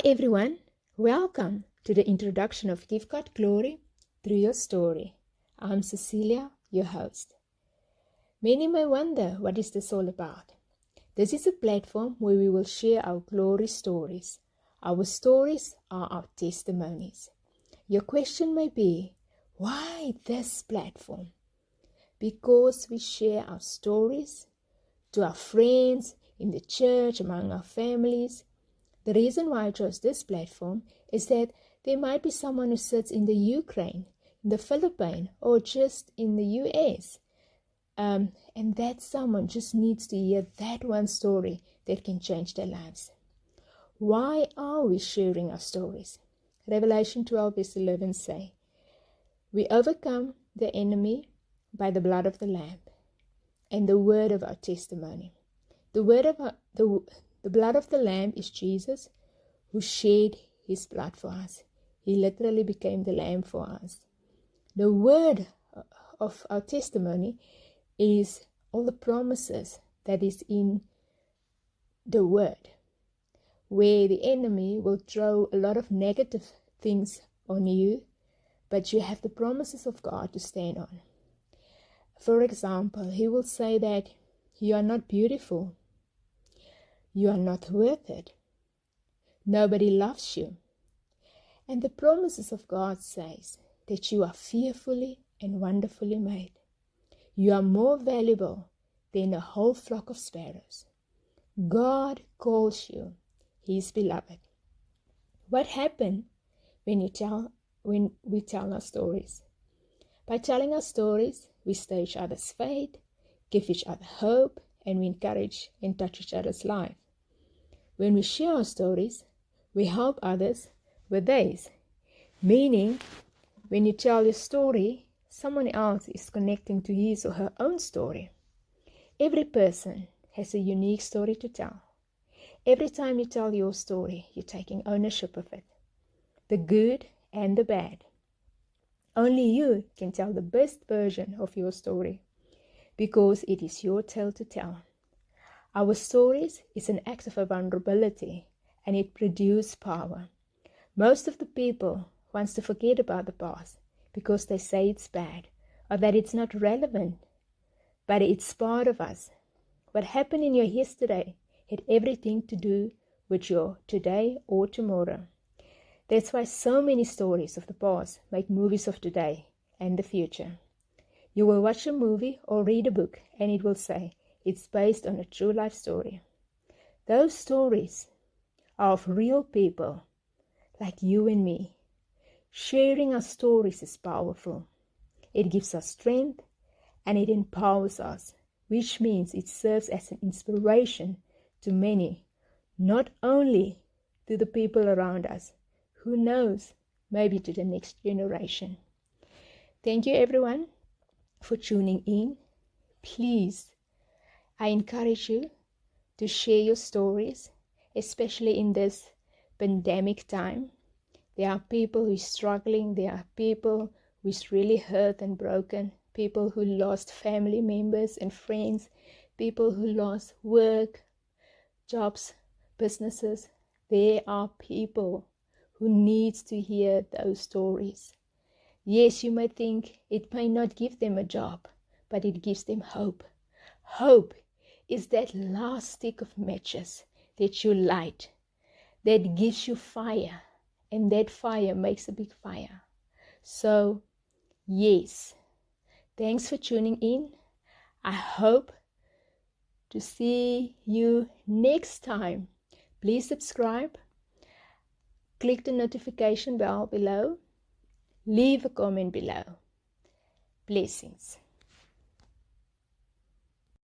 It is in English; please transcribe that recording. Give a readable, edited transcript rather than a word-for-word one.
everyone, welcome to the introduction of Give God Glory Through Your Story. I'm Cecilia, your host. Many may wonder, what is this all about? This is a platform where we will share our glory stories. Our stories are our testimonies. Your question may be, why this platform? Because we share our stories to our friends, in the church, among our families. The reason why I chose this platform is that there might be someone who sits in the Ukraine, in the Philippines, or just in the US. And that someone just needs to hear that one story that can change their lives. Why are we sharing our stories? Revelation 12 verse 11 say, we overcome the enemy by the blood of the Lamb and the word of our testimony. The blood of the Lamb is Jesus, who shed his blood for us. He literally became the Lamb for us. The word of our testimony is all the promises that is in the word, where the enemy will throw a lot of negative things on you, but you have the promises of God to stand on. For example, he will say that you are not beautiful. You are not worth it. Nobody loves you. And the promises of God says that you are fearfully and wonderfully made. You are more valuable than a whole flock of sparrows. God calls you his beloved. What happened when we tell our stories? By telling our stories, we stir each other's faith, give each other hope, and we encourage and touch each other's life. When we share our stories, we help others with theirs. Meaning, when you tell your story, someone else is connecting to his or her own story. Every person has a unique story to tell. Every time you tell your story, you're taking ownership of it. The good and the bad. Only you can tell the best version of your story, because it is your tale to tell. Our stories is an act of vulnerability, and it produces power. Most of the people wants to forget about the past because they say it's bad or that it's not relevant, but it's part of us. What happened in your yesterday had everything to do with your today or tomorrow. That's why so many stories of the past make movies of today and the future. You will watch a movie or read a book and it will say it's based on a true life story. Those stories are of real people like you and me. Sharing our stories is powerful. It gives us strength and it empowers us, which means it serves as an inspiration to many, not only to the people around us, who knows, maybe to the next generation. Thank you everyone for tuning in. Please, I encourage you to share your stories, especially in this pandemic time. There are people who are struggling. There are people who are really hurt and broken. People who lost family members and friends. People who lost work, jobs, businesses. There are people who need to hear those stories. Yes, you may think it may not give them a job, but it gives them hope. Hope is that last stick of matches that you light, that gives you fire, and that fire makes a big fire. So, yes, thanks for tuning in. I hope to see you next time. Please subscribe, click the notification bell below, leave a comment below. Blessings.